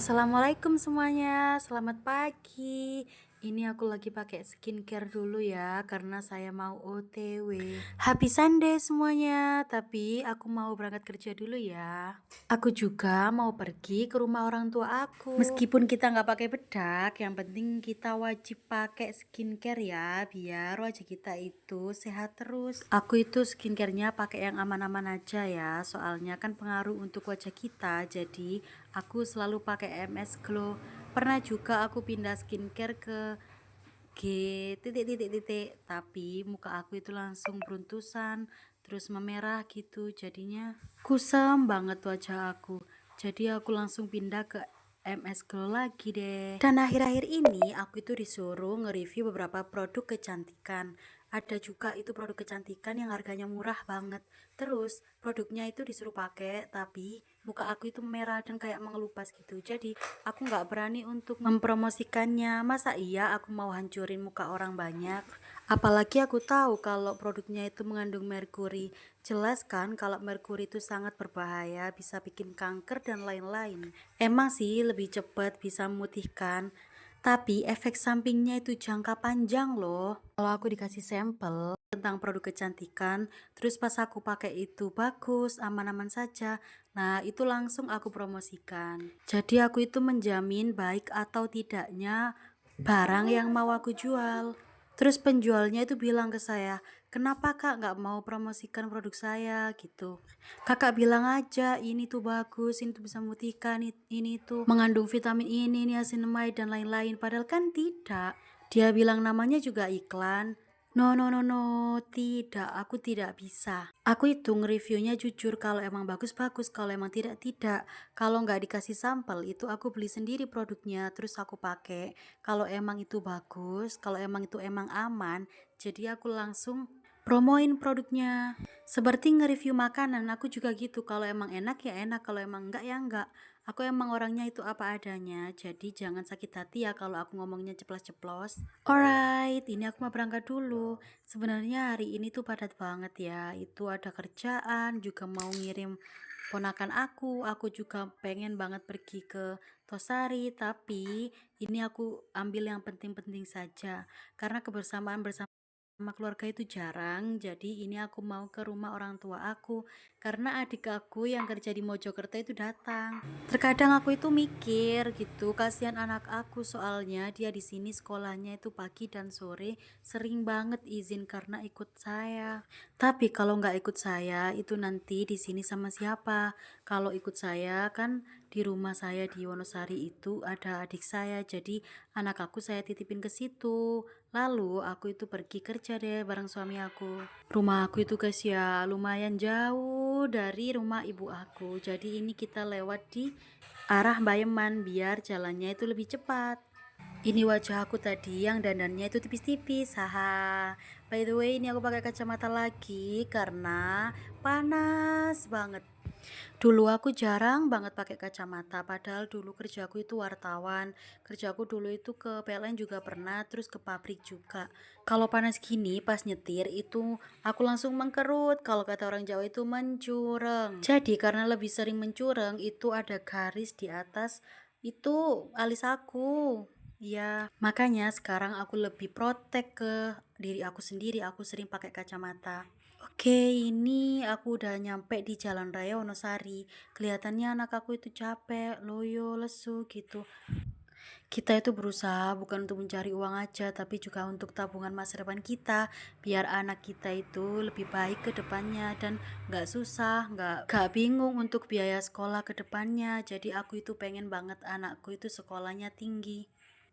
Assalamualaikum semuanya, selamat pagi. Ini aku lagi pakai skincare dulu ya, karena saya mau OTW. Happy Sunday semuanya, tapi aku mau berangkat kerja dulu ya. Aku juga mau pergi ke rumah orang tua aku. Meskipun kita nggak pakai bedak, yang penting kita wajib pakai skincare ya, biar wajah kita itu sehat terus. Aku itu skincarenya pakai yang aman-aman aja ya, soalnya kan pengaruh untuk wajah kita, jadi aku selalu pakai MS Glow. Pernah juga aku pindah skincare ke G titik titik titik, tapi muka aku itu langsung beruntusan, terus memerah gitu, jadinya kusam banget wajah aku. Jadi aku langsung pindah ke MS Glow lagi deh. Dan akhir-akhir ini aku itu disuruh nge-review beberapa produk kecantikan. Ada juga itu produk kecantikan yang harganya murah banget. Terus produknya itu disuruh pakai, tapi muka aku itu merah dan kayak mengelupas gitu. Jadi aku nggak berani untuk mempromosikannya. Masa iya aku mau hancurin muka orang banyak? Apalagi aku tahu kalau produknya itu mengandung merkuri. Jelas kan kalau merkuri itu sangat berbahaya, bisa bikin kanker dan lain-lain. Emang sih lebih cepat bisa memutihkan, tapi efek sampingnya itu jangka panjang loh. Kalau aku dikasih sampel tentang produk kecantikan, terus pas aku pakai itu bagus, aman-aman saja. Nah, itu langsung aku promosikan. Jadi aku itu menjamin baik atau tidaknya barang yang mau aku jual. Terus penjualnya itu bilang ke saya, kenapa kak nggak mau promosikan produk saya gitu. Kakak bilang aja ini tuh bagus, ini tuh bisa memutihkan, ini tuh mengandung vitamin ini, niacinamide dan lain-lain. Padahal kan tidak. Dia bilang namanya juga iklan. No, no, no, no, tidak, aku tidak bisa. Aku itu nge-reviewnya jujur, kalau emang bagus-bagus, kalau emang tidak-tidak. Kalau nggak dikasih sampel, itu aku beli sendiri produknya, terus aku pakai. Kalau emang itu bagus, kalau emang itu emang aman, jadi aku langsung promoin produknya. Seperti nge-review makanan, aku juga gitu. Kalau emang enak ya enak, kalau emang enggak ya enggak. Aku emang orangnya itu apa adanya, jadi jangan sakit hati ya kalau aku ngomongnya ceplos-ceplos. Alright, ini aku mau berangkat dulu. Sebenarnya hari ini tuh padat banget ya. Itu ada kerjaan, juga mau ngirim ponakan aku juga pengen banget pergi ke Tosari, tapi ini aku ambil yang penting-penting saja. Karena kebersamaan bersama sama keluarga itu jarang, jadi ini aku mau ke rumah orang tua aku karena adik aku yang kerja di Mojokerto itu datang. Terkadang aku itu mikir gitu, kasihan anak aku soalnya dia di sini sekolahnya itu pagi dan sore, sering banget izin karena ikut saya. Tapi kalau nggak ikut saya itu nanti di sini sama siapa? Kalau ikut saya kan di rumah saya di Wonosari itu ada adik saya, jadi anak aku saya titipin ke situ. Lalu aku itu pergi kerja deh bareng suami aku. Rumah aku itu guys ya lumayan jauh dari rumah ibu aku. Jadi ini kita lewat di arah Bayeman biar jalannya itu lebih cepat. Ini wajah aku tadi yang dandannya itu tipis-tipis. Haha. By the way, ini aku pakai kacamata lagi karena panas banget. Dulu aku jarang banget pakai kacamata, padahal dulu kerjaku itu wartawan. Kerjaku dulu itu ke PLN juga pernah, terus ke pabrik juga. Kalau panas gini pas nyetir itu aku langsung mengkerut. Kalau kata orang Jawa itu mencureng. Jadi karena lebih sering mencureng itu ada garis di atas itu alis aku. Ya, makanya sekarang aku lebih protek ke diri aku sendiri. Aku sering pakai kacamata. Oke, ini aku udah nyampe di Jalan Raya Wonosari. Kelihatannya anak aku itu capek, loyo, lesu gitu. Kita itu berusaha bukan untuk mencari uang aja, tapi juga untuk tabungan masa depan kita, biar anak kita itu lebih baik ke depannya dan nggak susah, nggak bingung untuk biaya sekolah ke depannya. Jadi aku itu pengen banget anakku itu sekolahnya tinggi.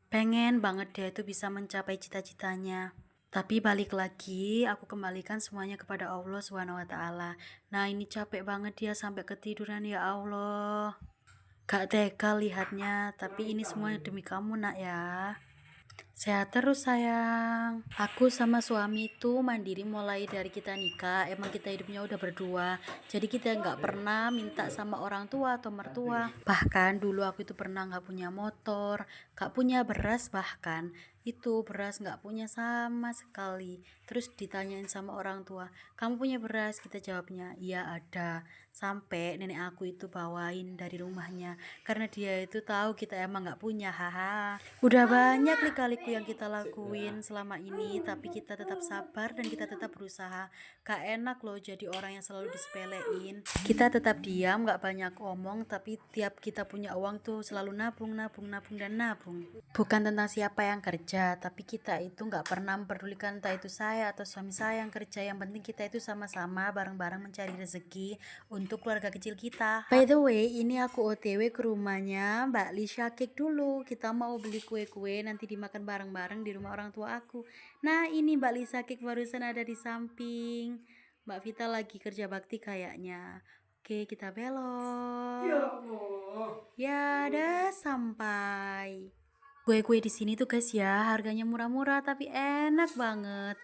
Pengen banget dia itu bisa mencapai cita-citanya. Tapi balik lagi, aku kembalikan semuanya kepada Allah Subhanahu wa taala. Nah, ini capek banget dia sampai ketiduran ya Allah. Gak tega lihatnya, tapi ini semua demi kamu nak ya. Sehat terus sayang. Aku sama suami itu mandiri mulai dari kita nikah. Emang kita hidupnya udah berdua. Jadi kita nggak pernah minta sama orang tua atau mertua. Bahkan dulu aku itu pernah nggak punya motor, nggak punya beras bahkan. Itu beras nggak punya sama sekali. Terus ditanyain sama orang tua, kamu punya beras? Kita jawabnya, iya ada. Sampai nenek aku itu bawain dari rumahnya. Karena dia itu tahu kita emang nggak punya, haha. Udah banyak lika-liku yang kita lakuin selama ini, tapi kita tetap sabar dan kita tetap berusaha. Gak enak loh jadi orang yang selalu disepelein. Kita tetap diam, gak banyak omong, tapi tiap kita punya uang tuh selalu nabung, nabung, nabung, dan nabung. Bukan tentang siapa yang kerja, tapi kita itu gak pernah memperdulikan entah itu saya atau suami saya yang kerja. Yang penting kita itu sama-sama bareng-bareng mencari rezeki untuk keluarga kecil kita. By the way, ini aku OTW ke rumahnya Mbak Lisha Cake dulu. Kita mau beli kue-kue nanti dimakan bareng-bareng di rumah orang tua aku. Nah, ini Mbak Lisa Cake barusan ada di samping. Mbak Vita lagi kerja bakti kayaknya. Oke, kita belok. Ya, udah sampai. Kue-kue di sini tuh guys ya, harganya murah-murah tapi enak banget.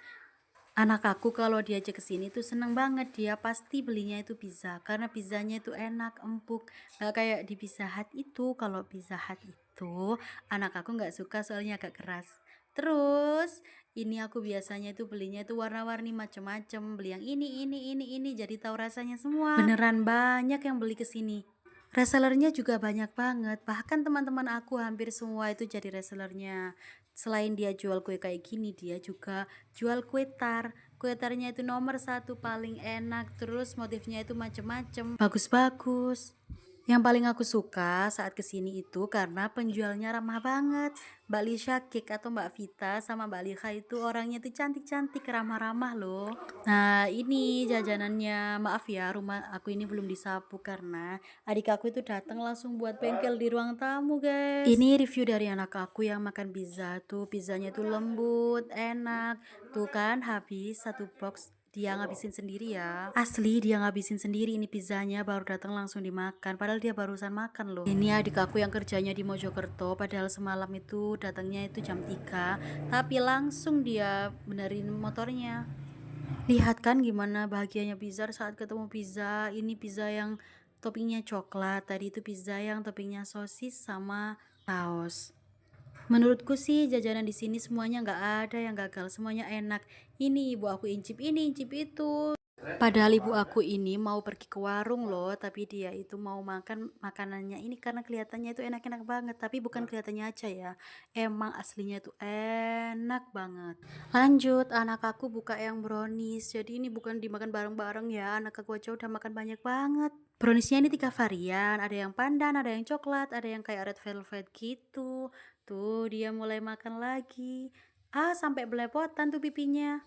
Anak aku kalau diajak ke sini tuh seneng banget, dia pasti belinya itu pizza karena pizzanya itu enak, empuk, nggak kayak di Pizza Hut itu. Kalau Pizza Hut itu anak aku nggak suka soalnya agak keras. Terus ini aku biasanya itu belinya itu warna-warni macem-macem, beli yang ini, jadi tahu rasanya semua. Beneran banyak yang beli ke sini. Resellernya juga banyak banget, bahkan teman-teman aku hampir semua itu jadi resellernya. Selain dia jual kue kayak gini, dia juga jual kue tar. Kue tarnya itu nomor satu paling enak, terus motifnya itu macem-macem, bagus-bagus. Yang paling aku suka saat kesini itu karena penjualnya ramah banget. Mbak Lisha Cake atau Mbak Vita sama Mbak Lika itu orangnya tuh cantik-cantik, ramah-ramah loh. Nah, ini jajanannya. Maaf ya, rumah aku ini belum disapu karena adik aku itu datang langsung buat bengkel di ruang tamu, guys. Ini review dari anak aku yang makan pizza tuh. Pizzanya tuh lembut, enak. Tuh kan habis satu box dia ngabisin sendiri ya. Asli dia ngabisin sendiri ini pizzanya, baru datang langsung dimakan. Padahal dia barusan makan loh. Ini adik aku yang kerjanya di Mojokerto, padahal semalam itu datangnya itu jam 3, tapi langsung dia benerin motornya. Lihat kan gimana bahagianya Bizar saat ketemu pizza. Ini pizza yang toppingnya coklat, tadi itu pizza yang toppingnya sosis sama saus. Menurutku sih jajanan di sini semuanya nggak ada yang gagal, semuanya enak. Ini ibu aku incip ini, incip itu. Padahal ibu aku ini mau pergi ke warung loh, tapi dia itu mau makan makanannya ini karena kelihatannya itu enak-enak banget, tapi bukan kelihatannya aja ya. Emang aslinya itu enak banget. Lanjut, anak aku buka yang brownies. Jadi ini bukan dimakan bareng-bareng ya, anak aku aja udah makan banyak banget. Browniesnya ini 3 varian, ada yang pandan, ada yang coklat, ada yang kayak red velvet gitu. Tuh dia mulai makan lagi. Sampai belepotan tuh pipinya.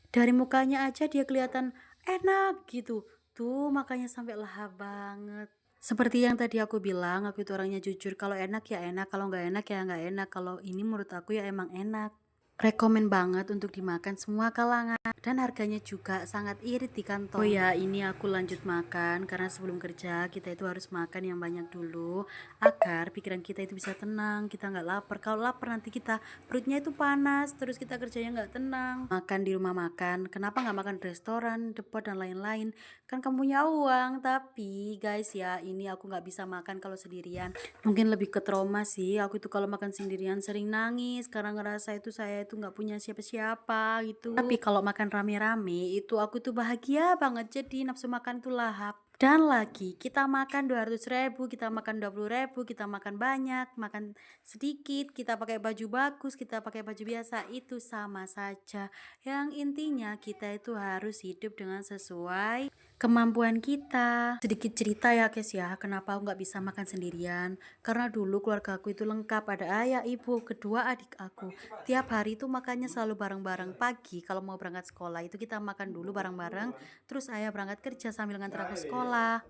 Dari mukanya aja dia kelihatan enak gitu. Tuh makanya sampai lahap banget. Seperti yang tadi aku bilang, aku itu orangnya jujur. Kalau enak ya enak, kalau nggak enak ya nggak enak. Kalau ini menurut aku ya emang enak. Rekomen banget untuk dimakan semua kalangan dan harganya juga sangat irit di kantong. Oh ya, ini aku lanjut makan karena sebelum kerja kita itu harus makan yang banyak dulu agar pikiran kita itu bisa tenang, kita nggak lapar. Kalau lapar nanti kita perutnya itu panas, terus kita kerjanya nggak tenang. Makan di rumah makan, kenapa nggak makan di restoran, depot dan lain-lain? Kan kamu punya uang. Tapi guys ya, ini aku nggak bisa makan kalau sendirian. Mungkin lebih ke trauma sih. Aku itu kalau makan sendirian sering nangis karena ngerasa itu saya itu nggak punya siapa-siapa gitu. Tapi kalau makan rame-rame itu aku tuh bahagia banget, jadi nafsu makan tuh lahap. Dan lagi kita makan 200.000, kita makan 20.000, kita makan banyak, makan sedikit, kita pakai baju bagus, kita pakai baju biasa, itu sama saja. Yang intinya kita itu harus hidup dengan sesuai kemampuan kita. Sedikit cerita ya guys ya, kenapa aku nggak bisa makan sendirian. Karena dulu keluarga aku itu lengkap, ada ayah, ibu, kedua adik aku. Tiap hari itu makannya selalu bareng-bareng. Pagi kalau mau berangkat sekolah itu kita makan dulu bareng-bareng, terus ayah berangkat kerja sambil nganter aku sekolah.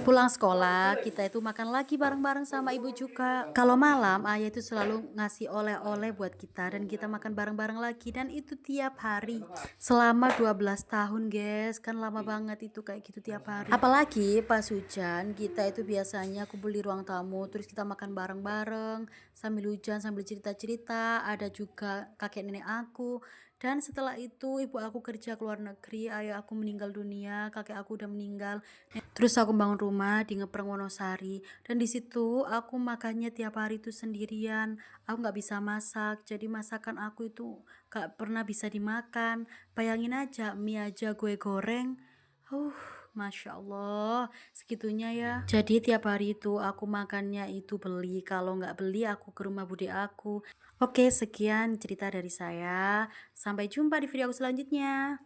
Pulang sekolah kita itu makan lagi bareng-bareng sama ibu juga. Kalau malam ayah itu selalu ngasih oleh-oleh buat kita dan kita makan bareng-bareng lagi, dan itu tiap hari selama 12 tahun guys. Kan lama banget itu kayak gitu tiap hari. Apalagi pas hujan, kita itu biasanya kumpul di ruang tamu, terus kita makan bareng-bareng sambil hujan, sambil cerita-cerita. Ada juga kakek nenek aku. Dan setelah itu ibu aku kerja ke luar negeri, ayah aku meninggal dunia, kakek aku udah meninggal. Terus aku bangun rumah di Ngepreng Wonosari, dan di situ aku makannya tiap hari itu sendirian. Aku nggak bisa masak, jadi masakan aku itu nggak pernah bisa dimakan. Bayangin aja, mie aja gue goreng. Uh, Masya Allah, segitunya ya. Jadi tiap hari itu aku makannya itu beli. Kalau nggak beli, aku ke rumah bude aku. Oke, sekian cerita dari saya. Sampai jumpa di video aku selanjutnya.